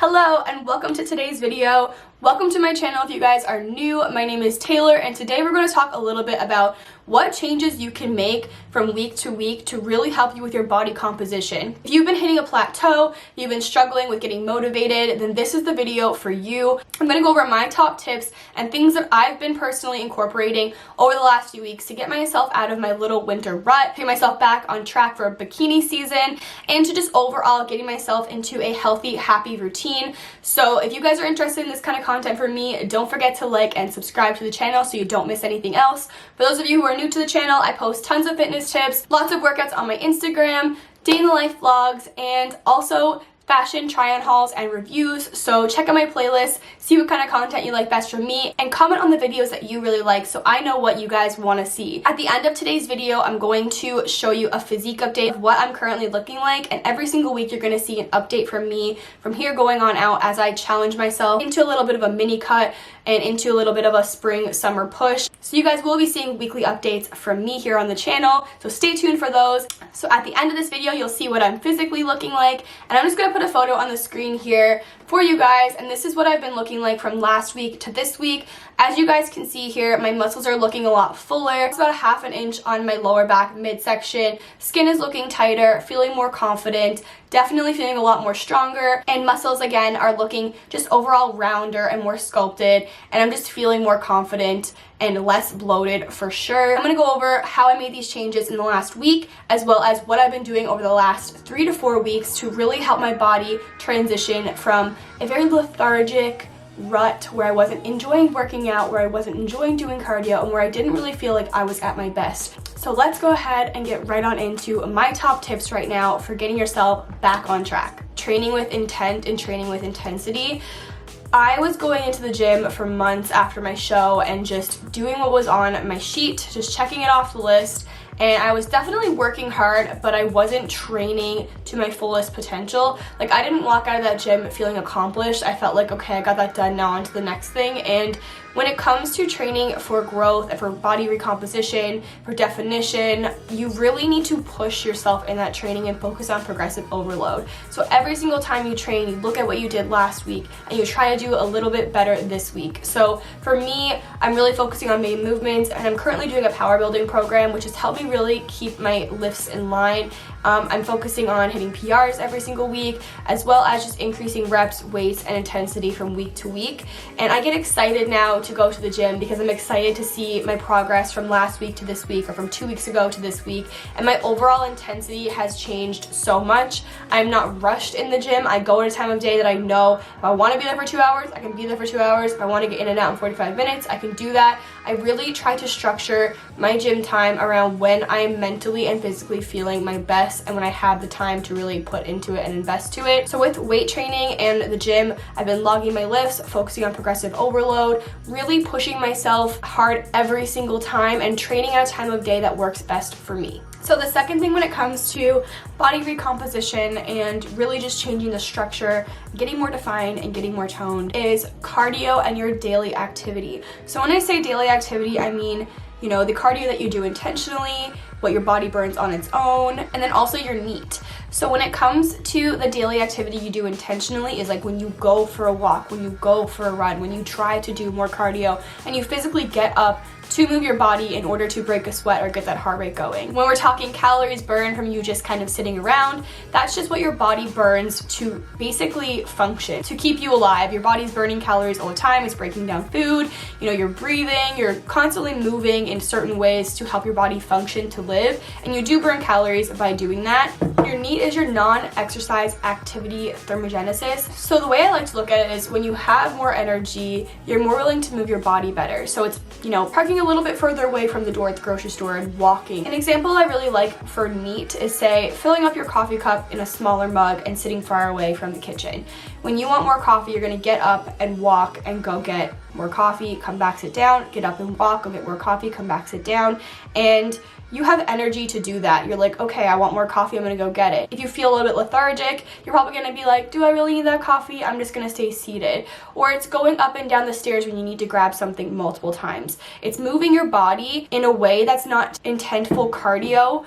Hello and welcome to today's video. Welcome to my channel if you guys are new. My name is Taylor and today we're going to talk a little bit about what changes you can make from week to week to really help you with your body composition. If you've been hitting a plateau, you've been struggling with getting motivated, then this is the video for you. I'm going to go over my top tips and things that I've been personally incorporating over the last few weeks to get myself out of my little winter rut, get myself back on track for bikini season, and to just overall getting myself into a healthy, happy routine. So if you guys are interested in this kind of content for me, don't forget to like and subscribe to the channel so you don't miss anything else. For those of you who are new to the channel, I post tons of fitness tips, lots of workouts on my Instagram, day in the life vlogs, and also fashion try-on hauls and reviews. So check out my playlist, see what kind of content you like best from me, and comment on the videos that you really like so I know what you guys want to see. At the end of today's video, I'm going to show you a physique update of what I'm currently looking like, and every single week you're going to see an update from me from here going on out as I challenge myself into a little bit of a mini cut and into a little bit of a spring summer push. So you guys will be seeing weekly updates from me here on the channel, so stay tuned for those. So at the end of this video you'll see what I'm physically looking like, and I'm just going to put a photo on the screen here for you guys, and this is what I've been looking like from last week to this week. As you guys can see here, my muscles are looking a lot fuller. It's about a ½ inch on my lower back midsection. Skin is looking tighter, feeling more confident, definitely feeling a lot more stronger, and muscles again are looking just overall rounder and more sculpted, and I'm just feeling more confident and less bloated for sure. I'm going to go over how I made these changes in the last week, as well as what I've been doing over the last 3 to 4 weeks to really help my body transition from a very lethargic rut where I wasn't enjoying working out, where I wasn't enjoying doing cardio, and where I didn't really feel like I was at my best. So let's go ahead and get right on into my top tips right now for getting yourself back on track. Training with intent and training with intensity. I was going into the gym for months after my show and just doing what was on my sheet, just checking it off the list. And I was definitely working hard, but I wasn't training to my fullest potential. Like, I didn't walk out of that gym feeling accomplished. I felt like, okay, I got that done, now on to the next thing. And when it comes to training for growth and for body recomposition, for definition, you really need to push yourself in that training and focus on progressive overload. So every single time you train, you look at what you did last week and you try to do a little bit better this week. So for me, I'm really focusing on main movements, and I'm currently doing a power building program, which has helped me really keep my lifts in line. I'm focusing on hitting PRs every single week, as well as just increasing reps, weights, and intensity from week to week. And I get excited now to go to the gym because I'm excited to see my progress from last week to this week, or from 2 weeks ago to this week. And my overall intensity has changed so much. I'm not rushed in the gym. I go at a time of day that I know if I want to be there for 2 hours, I can be there for 2 hours. If I want to get in and out in 45 minutes, I can do that. I really try to structure my gym time around when I'm mentally and physically feeling my best, and when I have the time to really put into it and invest to it. So with weight training and the gym, I've been logging my lifts, focusing on progressive overload, really pushing myself hard every single time, and training at a time of day that works best for me. So the second thing when it comes to body recomposition and really just changing the structure, getting more defined and getting more toned, is cardio and your daily activity. So when I say daily activity, I mean, you know, the cardio that you do intentionally, what your body burns on its own, and then also your NEAT. So when it comes to the daily activity you do intentionally is like when you go for a walk, when you go for a run, when you try to do more cardio and you physically get up to move your body in order to break a sweat or get that heart rate going. When we're talking calories burned from you just kind of sitting around, that's just what your body burns to basically function, to keep you alive. Your body's burning calories all the time. It's breaking down food, you know, you're breathing, you're constantly moving in certain ways to help your body function to live, and you do burn calories by doing that. Your NEAT is your non-exercise activity thermogenesis. So the way I like to look at it is when you have more energy, you're more willing to move your body better. So it's, you know, parking a little bit further away from the door at the grocery store and walking. An example I really like for NEAT is, say, filling up your coffee cup in a smaller mug and sitting far away from the kitchen. When you want more coffee, you're gonna get up and walk and go get more coffee, come back, sit down, get up and walk, go get more coffee, come back, sit down, and you have energy to do that. You're like, okay, I want more coffee, I'm gonna go get it. If you feel a little bit lethargic, you're probably gonna be like, do I really need that coffee? I'm just gonna stay seated. Or it's going up and down the stairs when you need to grab something multiple times. It's moving your body in a way that's not intentful cardio,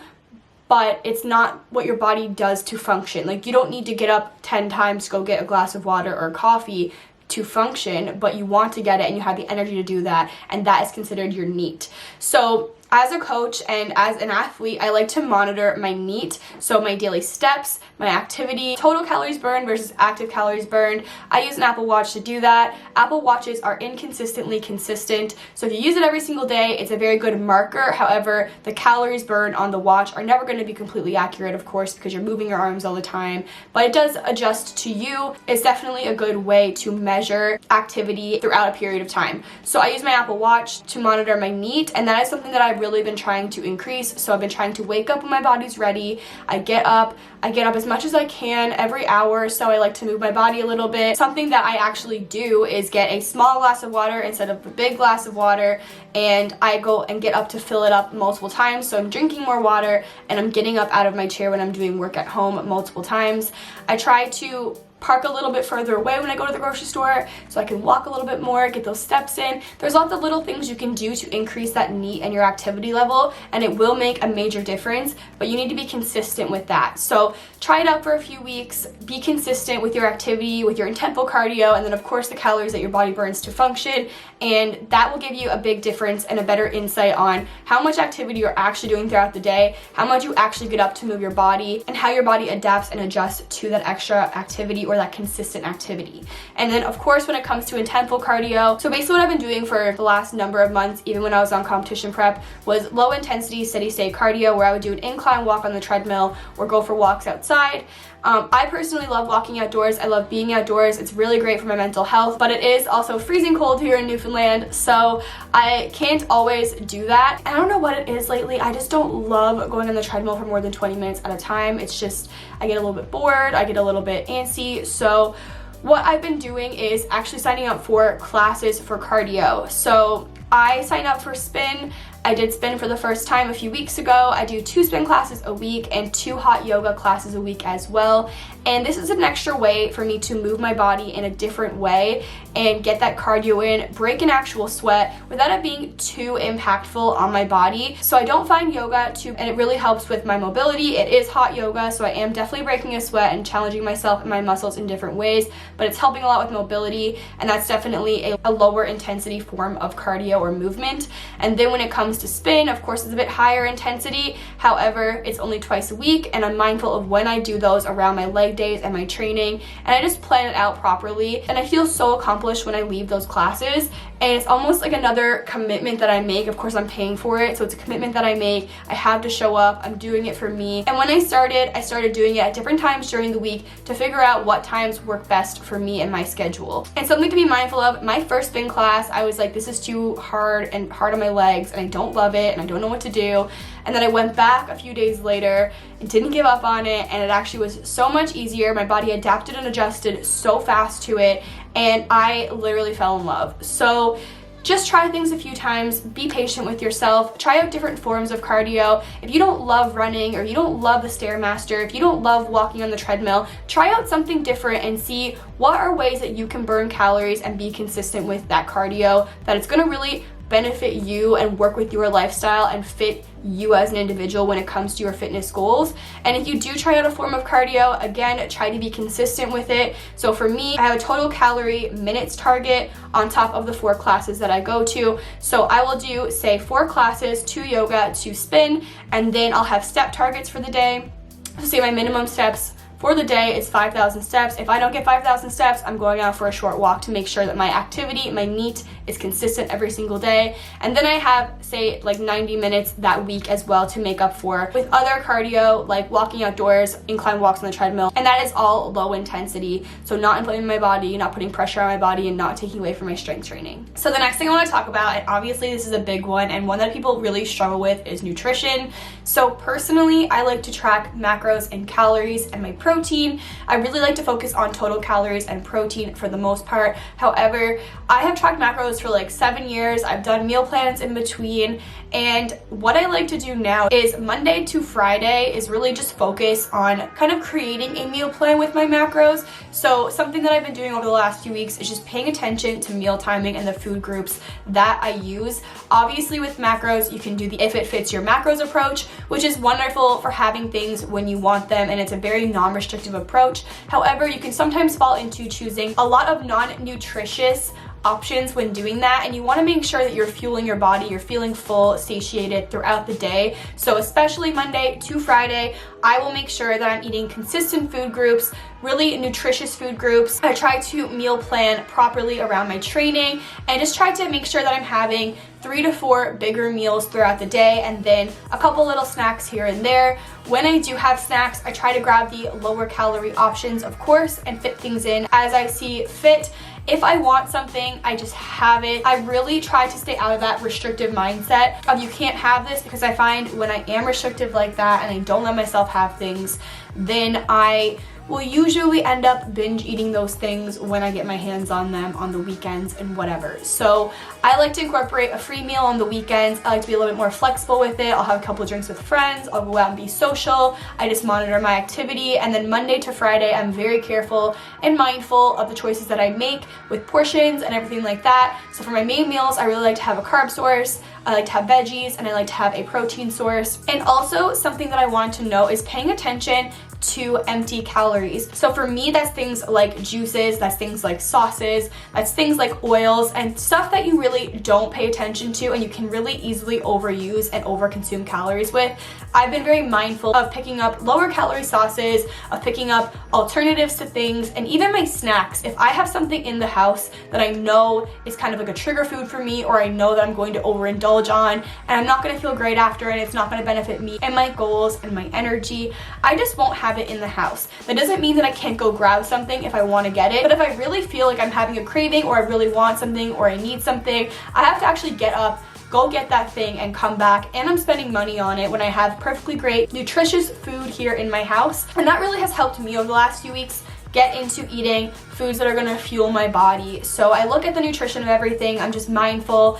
but it's not what your body does to function. Like, you don't need to get up 10 times to go get a glass of water or coffee to function, but you want to get it and you have the energy to do that, and that is considered your NEAT. So as a coach and as an athlete, I like to monitor my NEAT, so my daily steps, my activity, total calories burned versus active calories burned. I use an Apple Watch to do that. Apple Watches are inconsistently consistent, so if you use it every single day, it's a very good marker. However, the calories burned on the watch are never going to be completely accurate, of course, because you're moving your arms all the time, but it does adjust to you. It's definitely a good way to measure activity throughout a period of time. So I use my Apple Watch to monitor my NEAT, and that is something that I've really been trying to increase. So I've been trying to wake up when my body's ready. I get up as much as I can every hour, so I like to move my body a little bit. Something that I actually do is get a small glass of water instead of a big glass of water, and I go and get up to fill it up multiple times. So I'm drinking more water and I'm getting up out of my chair when I'm doing work at home multiple times. I try to park a little bit further away when I go to the grocery store so I can walk a little bit more, get those steps in. There's lots of little things you can do to increase that NEAT and your activity level, and it will make a major difference, but you need to be consistent with that. So try it out for a few weeks, be consistent with your activity, with your intentful cardio, and then of course the calories that your body burns to function, and that will give you a big difference and a better insight on how much activity you're actually doing throughout the day, how much you actually get up to move your body, and how your body adapts and adjusts to that extra activity or that consistent activity. And then of course when it comes to intentful cardio, so basically what I've been doing for the last number of months, even when I was on competition prep, was low intensity steady state cardio, where I would do an incline walk on the treadmill or go for walks outside. I personally love walking outdoors. I love being outdoors. It's really great for my mental health, but it is also freezing cold here in Newfoundland, so I can't always do that. And I don't know what it is lately. I just don't love going on the treadmill for more than 20 minutes at a time. It's just, I get a little bit bored, I get a little bit antsy. So what I've been doing is actually signing up for classes for cardio. So I signed up for spin. I did spin for the first time a few weeks ago. I do 2 spin classes a week and 2 hot yoga classes a week as well. And this is an extra way for me to move my body in a different way and get that cardio in, break an actual sweat without it being too impactful on my body. So I don't find yoga and it really helps with my mobility. It is hot yoga, so I am definitely breaking a sweat and challenging myself and my muscles in different ways, but it's helping a lot with mobility, and that's definitely a lower intensity form of cardio or movement. And then when it comes to spin, of course, it's a bit higher intensity. However, it's only twice a week, and I'm mindful of when I do those around my leg days and my training, and I just plan it out properly, and I feel so accomplished when I leave those classes. And it's almost like another commitment that I make. Of course, I'm paying for it, so it's a commitment that I make. I have to show up. I'm doing it for me. And when I started doing it at different times during the week to figure out what times work best for me and my schedule. And something to be mindful of, my first spin class, I was like, this is too hard on my legs, and I don't love it, and I don't know what to do. And then I went back a few days later and didn't give up on it, and it actually was so much easier. My body adapted and adjusted so fast to it, and I literally fell in love. So just try things a few times, be patient with yourself, try out different forms of cardio. If you don't love running, or you don't love the Stairmaster, if you don't love walking on the treadmill, try out something different and see what are ways that you can burn calories and be consistent with that cardio, that it's gonna really benefit you and work with your lifestyle and fit you as an individual when it comes to your fitness goals. And if you do try out a form of cardio, again, try to be consistent with it. So for me, I have a total calorie minutes target on top of the 4 classes that I go to. So I will do, say, 4 classes, 2 yoga, 2 spin, and then I'll have step targets for the day. So say my minimum steps for the day is 5,000 steps. If I don't get 5,000 steps, I'm going out for a short walk to make sure that my activity, my NEAT, is consistent every single day. And then I have, say, like 90 minutes that week as well to make up for with other cardio, like walking outdoors, incline walks on the treadmill. And that is all low intensity. So not inflaming my body, not putting pressure on my body, and not taking away from my strength training. So the next thing I want to talk about, and obviously this is a big one and one that people really struggle with, is nutrition. So personally, I like to track macros and calories and my protein. I really like to focus on total calories and protein for the most part. However, I have tracked macros for like 7 years. I've done meal plans in between, and what I like to do now is Monday to Friday is really just focus on kind of creating a meal plan with my macros. So something that I've been doing over the last few weeks is just paying attention to meal timing and the food groups that I use. Obviously with macros, you can do the if it fits your macros approach, which is wonderful for having things when you want them, and it's a very non-restrictive approach. However, you can sometimes fall into choosing a lot of non-nutritious options when doing that, and you want to make sure that you're fueling your body, you're feeling full, satiated throughout the day. So especially Monday to Friday, I will make sure that I'm eating consistent food groups, really nutritious food groups. I try to meal plan properly around my training and just try to make sure that I'm having 3 to 4 bigger meals throughout the day, and then a couple little snacks here and there. When I do have snacks, I try to grab the lower calorie options, of course, and fit things in as I see fit. If I want something, I just have it. I really try to stay out of that restrictive mindset of you can't have this, because I find when I am restrictive like that and I don't let myself have things, then I will usually end up binge eating those things when I get my hands on them on the weekends and whatever. So I like to incorporate a free meal on the weekends. I like to be a little bit more flexible with it. I'll have a couple of drinks with friends. I'll go out and be social. I just monitor my activity. And then Monday to Friday, I'm very careful and mindful of the choices that I make with portions and everything like that. So for my main meals, I really like to have a carb source. I like to have veggies, and I like to have a protein source. And also something that I want to know is paying attention to empty calories. So for me, that's things like juices, that's things like sauces, that's things like oils, and stuff that you really don't pay attention to and you can really easily overuse and overconsume calories with. I've been very mindful of picking up lower calorie sauces, of picking up alternatives to things, and even my snacks. If I have something in the house that I know is kind of like a trigger food for me, or I know that I'm going to overindulge on and I'm not going to feel great after, and it's not going to benefit me and my goals and my energy, I just won't have it in the house. That doesn't mean that I can't go grab something if I want to get it, but if I really feel like I'm having a craving, or I really want something, or I need something, I have to actually get up, go get that thing, and come back, and I'm spending money on it when I have perfectly great nutritious food here in my house. And that really has helped me over the last few weeks get into eating foods that are going to fuel my body. So I look at the nutrition of everything. I'm just mindful.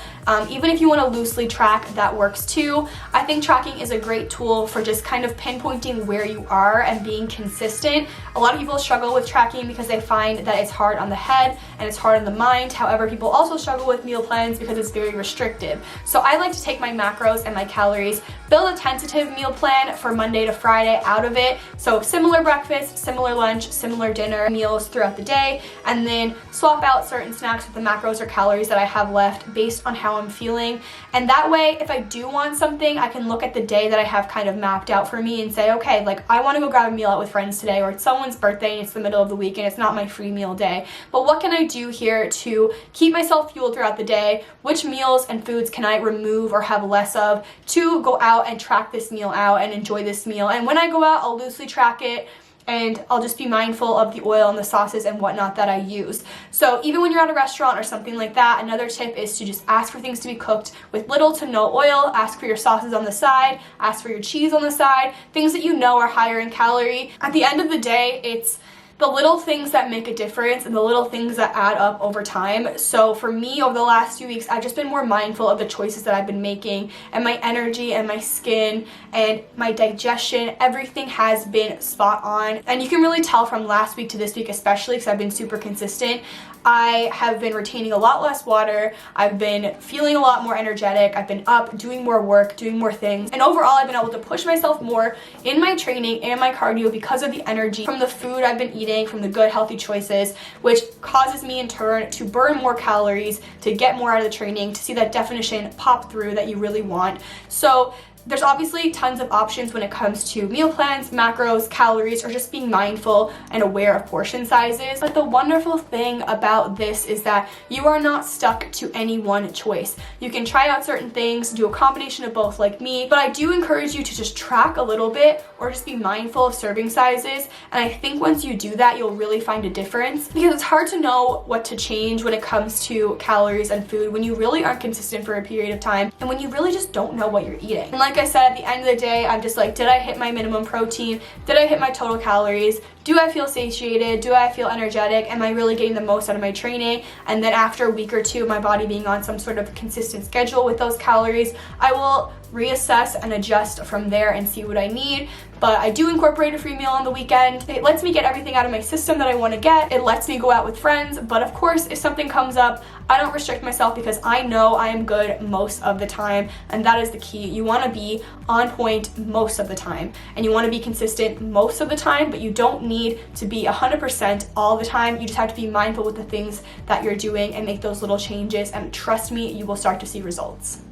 Even if you want to loosely track, that works too. I think tracking is a great tool for just kind of pinpointing where you are and being consistent. A lot of people struggle with tracking because they find that it's hard on the head and it's hard on the mind. However, people also struggle with meal plans because it's very restrictive. So I like to take my macros and my calories, build a tentative meal plan for Monday to Friday out of it. So similar breakfast, similar lunch, similar dinner meals throughout the day, and then swap out certain snacks with the macros or calories that I have left based on how I'm feeling. And that way, if I do want something, I can look at the day that I have kind of mapped out for me and say, okay, like I want to go grab a meal out with friends today, or it's someone's birthday and it's the middle of the week and it's not my free meal day. But what can I do here to keep myself fueled throughout the day? Which meals and foods can I remove or have less of to go out and track this meal out and enjoy this meal? And when I go out, I'll loosely track it, and I'll just be mindful of the oil and the sauces and whatnot that I use. So even when you're at a restaurant or something like that, another tip is to just ask for things to be cooked with little to no oil, ask for your sauces on the side, ask for your cheese on the side, things that you know are higher in calorie. At the end of the day, it's the little things that make a difference and the little things that add up over time. So for me, over the last few weeks, I've just been more mindful of the choices that I've been making, and my energy and my skin and my digestion, everything has been spot on. And you can really tell from last week to this week, especially because I've been super consistent. I have been retaining a lot less water. I've been feeling a lot more energetic. I've been up, doing more work, doing more things. And overall, I've been able to push myself more in my training and my cardio because of the energy from the food I've been eating, from the good, healthy choices, which causes me in turn to burn more calories, to get more out of the training, to see that definition pop through that you really want. So there's obviously tons of options when it comes to meal plans, macros, calories, or just being mindful and aware of portion sizes. But the wonderful thing about this is that you are not stuck to any one choice. You can try out certain things, do a combination of both like me, but I do encourage you to just track a little bit or just be mindful of serving sizes. And I think once you do that, you'll really find a difference, because it's hard to know what to change when it comes to calories and food when you really aren't consistent for a period of time and when you really just don't know what you're eating. And like like I said, at the end of the day, I'm just like, did I hit my minimum protein? Did I hit my total calories? Do I feel satiated? Do I feel energetic? Am I really getting the most out of my training? And then after a week or two of my body being on some sort of consistent schedule with those calories, I will reassess and adjust from there and see what I need. But I do incorporate a free meal on the weekend. It lets me get everything out of my system that I want to get. It lets me go out with friends. But of course, if something comes up, I don't restrict myself because I know I am good most of the time. And that is the key. You want to be on point most of the time. And you want to be consistent most of the time, but you don't need to be 100% all the time. You just have to be mindful with the things that you're doing and make those little changes. And trust me, you will start to see results.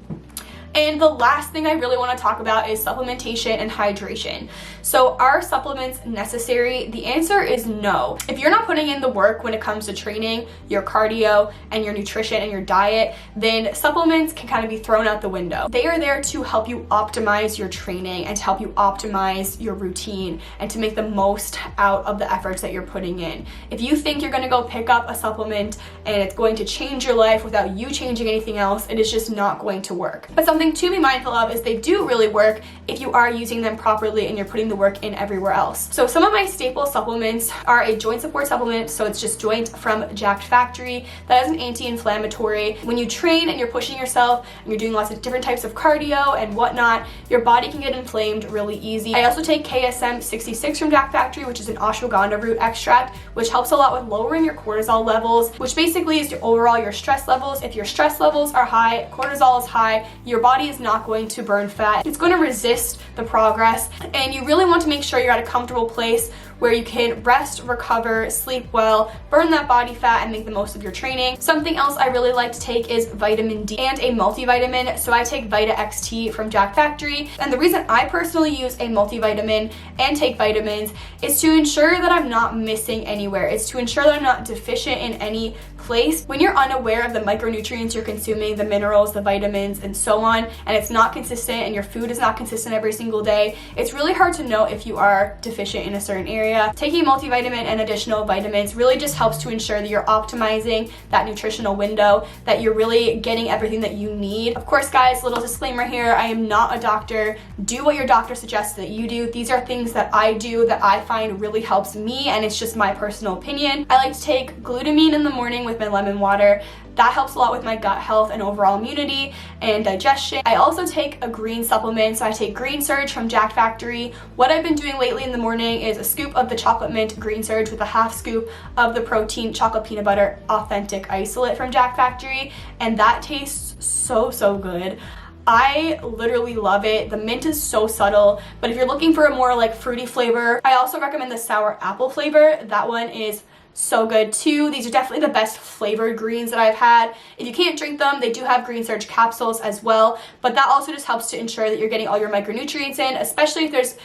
And the last thing I really want to talk about is supplementation and hydration. So are supplements necessary? The answer is no. If you're not putting in the work when it comes to training, your cardio, and your nutrition and your diet, then supplements can kind of be thrown out the window. They are there to help you optimize your training and to help you optimize your routine and to make the most out of the efforts that you're putting in. If you think you're going to go pick up a supplement and it's going to change your life without you changing anything else, it is just not going to work. But something to be mindful of is they do really work if you are using them properly and you're putting the work in everywhere else. So some of my staple supplements are a joint support supplement, so it's just joint from Jacked Factory. That is an anti-inflammatory. When you train and you're pushing yourself and you're doing lots of different types of cardio and whatnot, your body can get inflamed really easy. I also take KSM 66 from Jacked Factory, which is an ashwagandha root extract, which helps a lot with lowering your cortisol levels, which basically is your stress levels. If your stress levels are high, cortisol is high, your body is not going to burn fat. It's going to resist the progress, and you really want to make sure you're at a comfortable place where you can rest, recover, sleep well, burn that body fat, and make the most of your training. Something else I really like to take is vitamin D and a multivitamin. So I take Vita XT from Jacked Factory. And the reason I personally use a multivitamin and take vitamins is to ensure that I'm not missing anywhere. It's to ensure that I'm not deficient in any place. When you're unaware of the micronutrients you're consuming, the minerals, the vitamins, and so on, and it's not consistent and your food is not consistent every single day, it's really hard to know if you are deficient in a certain area. Taking multivitamin and additional vitamins really just helps to ensure that you're optimizing that nutritional window, that you're really getting everything that you need. Of course, guys, little disclaimer here, I am not a doctor. Do what your doctor suggests that you do. These are things that I do that I find really helps me, and it's just my personal opinion. I like to take glutamine in the morning with my lemon water. That helps a lot with my gut health and overall immunity and digestion. I also take a green supplement, so I take Green Surge from Jacked Factory. What I've been doing lately in the morning is a scoop of the chocolate mint Green Surge with a half scoop of the protein chocolate peanut butter authentic isolate from Jacked Factory, and that tastes so good. I literally love it. The mint is so subtle, but if you're looking for a more like fruity flavor, I also recommend the sour apple flavor. That one is so good too. These are definitely the best flavored greens that I've had. If you can't drink them, they do have Green Surge capsules as well, but that also just helps to ensure that you're getting all your micronutrients in, especially if there's,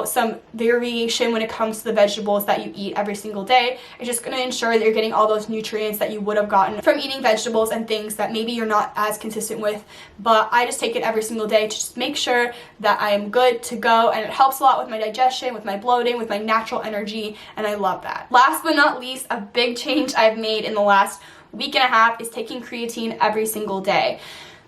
some variation when it comes to the vegetables that you eat every single day. It's just going to ensure that you're getting all those nutrients that you would have gotten from eating vegetables and things that maybe you're not as consistent with, but I just take it every single day to just make sure that I am good to go, and it helps a lot with my digestion, with my bloating, with my natural energy, and I love that. Last but not least, a big change I've made in the last week and a half is taking creatine every single day.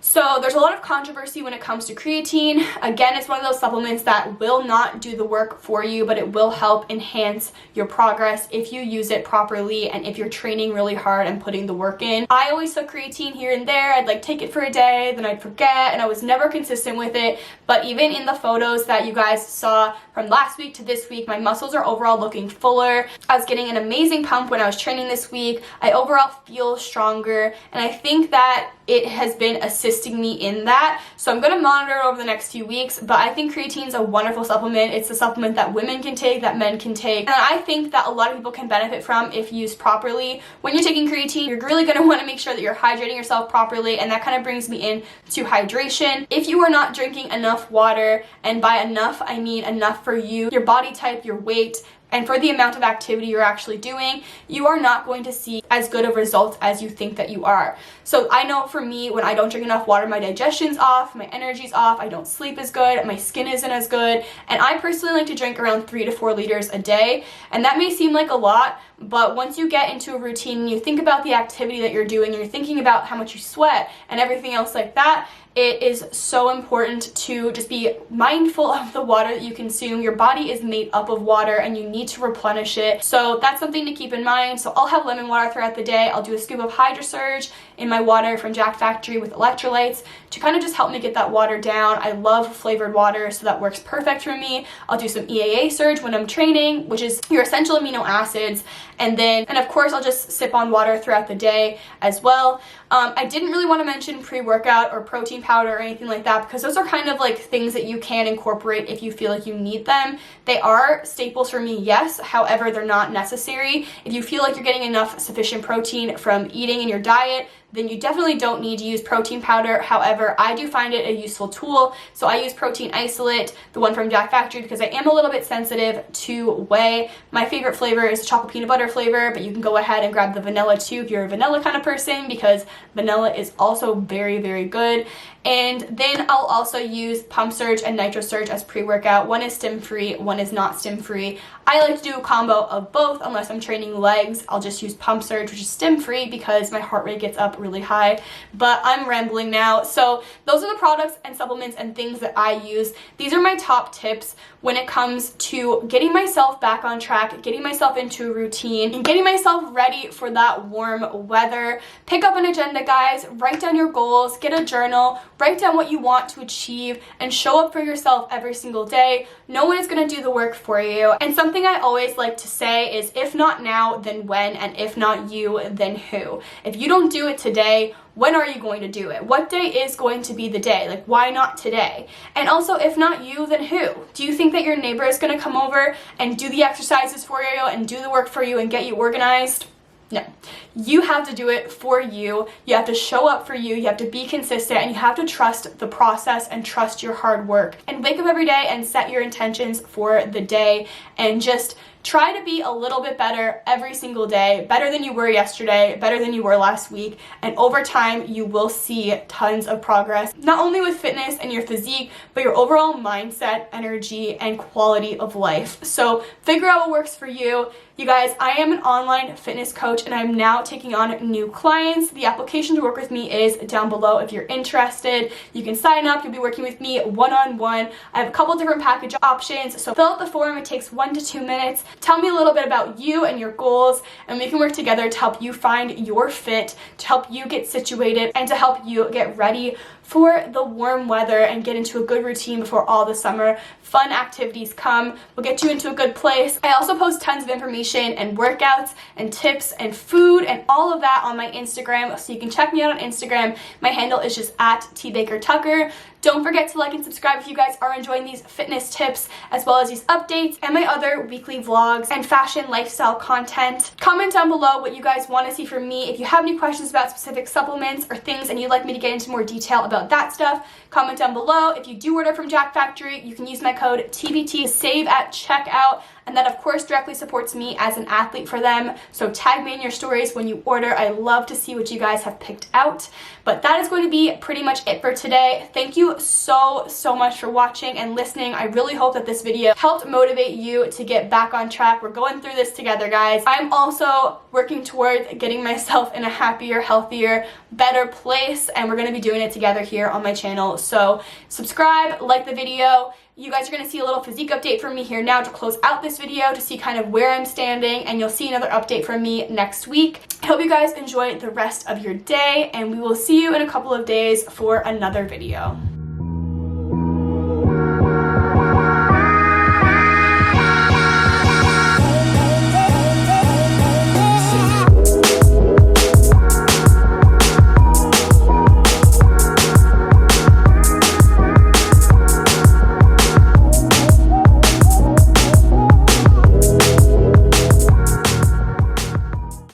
So there's a lot of controversy when it comes to creatine. Again, it's one of those supplements that will not do the work for you, but it will help enhance your progress if you use it properly and if you're training really hard and putting the work in. I always took creatine here and there. I'd take it for a day, then I'd forget, and I was never consistent with it. But even in the photos that you guys saw from last week to this week, my muscles are overall looking fuller. I was getting an amazing pump when I was training this week. I overall feel stronger, and I think that it has been assisting me in that. So I'm going to monitor it over the next few weeks, but I think creatine is a wonderful supplement. It's a supplement that women can take, that men can take, and I think that a lot of people can benefit from if used properly. When you're taking creatine, you're really going to want to make sure that you're hydrating yourself properly, and that kind of brings me in to hydration. If you are not drinking enough water, and by enough I mean enough for you, your body type, your weight, and for the amount of activity you're actually doing, you are not going to see as good of results as you think that you are. So I know for me, when I don't drink enough water, my digestion's off, my energy's off, I don't sleep as good, my skin isn't as good, and I personally like to drink around 3 to 4 liters a day, and that may seem like a lot, but once you get into a routine and you think about the activity that you're doing, and you're thinking about how much you sweat and everything else like that, It is so important to just be mindful of the water that you consume. Your body is made up of water and you need to replenish it. So that's something to keep in mind. So I'll have lemon water throughout the day. I'll do a scoop of Hydro Surge in my water from Jack Factory with electrolytes to kind of just help me get that water down. I love flavored water, so that works perfect for me. I'll do some EAA Surge when I'm training, which is your essential amino acids. And of course, I'll just sip on water throughout the day as well. I didn't really want to mention pre-workout or protein powder or anything like that because those are kind of like things that you can incorporate if you feel like you need them. They are staples for me, yes. However, they're not necessary. If you feel like you're getting enough sufficient protein from eating in your diet, then you definitely don't need to use protein powder. However, I do find it a useful tool. So I use protein isolate, the one from Jack Factory, because I am a little bit sensitive to whey. My favorite flavor is the chocolate peanut butter flavor, but you can go ahead and grab the vanilla too if you're a vanilla kind of person, because vanilla is also very, very good. And then I'll also use Pump Surge and Nitro Surge as pre-workout. One is stim-free, one is not stim-free. I like to do a combo of both unless I'm training legs. I'll just use Pump Surge, which is stim-free, because my heart rate gets up really high. But I'm rambling now. So those are the products and supplements and things that I use. These are my top tips when it comes to getting myself back on track, getting myself into a routine, and getting myself ready for that warm weather. Pick up an agenda, guys. Write down your goals, get a journal, write down what you want to achieve, and show up for yourself every single day. No one is going to do the work for you. And something I always like to say is, if not now, then when? And if not you, then who? If you don't do it today, when are you going to do it? What day is going to be the day? Like, why not today? And also, if not you, then who? Do you think that your neighbor is going to come over and do the exercises for you and do the work for you and get you organized? No, you have to do it for you. You have to show up for you. You have to be consistent, and you have to trust the process and trust your hard work. And wake up every day and set your intentions for the day, and just try to be a little bit better every single day, better than you were yesterday, better than you were last week. And over time, you will see tons of progress, not only with fitness and your physique, but your overall mindset, energy, and quality of life. So figure out what works for you. You guys, I am an online fitness coach, and I'm now taking on new clients. The application to work with me is down below if you're interested. You can sign up. You'll be working with me one-on-one. I have a couple different package options, so fill out the form. It takes 1 to 2 minutes. Tell me a little bit about you and your goals, and we can work together to help you find your fit, to help you get situated, and to help you get ready for the warm weather and get into a good routine before all the summer fun activities come. We'll get you into a good place. I also post tons of information and workouts and tips and food and all of that on my Instagram, so you can check me out on Instagram. My handle is just @tbakertucker. Don't forget to like and subscribe if you guys are enjoying these fitness tips, as well as these updates and my other weekly vlogs and fashion lifestyle content. Comment down below what you guys want to see from me. If you have any questions about specific supplements or things and you'd like me to get into more detail about that stuff, comment down below. If you do order from Jack Factory, you can use my code TBT to save at checkout. And that, of course, directly supports me as an athlete for them. So tag me in your stories when you order. I love to see what you guys have picked out. But that is going to be pretty much it for today. Thank you so much for watching and listening. I really hope that this video helped motivate you to get back on track. We're going through this together, guys. I'm also working towards getting myself in a happier, healthier, better place. And we're going to be doing it together here on my channel. So subscribe, like the video. You guys are going to see a little physique update from me here now to close out this video to see kind of where I'm standing, and you'll see another update from me next week. I hope you guys enjoy the rest of your day, and we will see you in a couple of days for another video.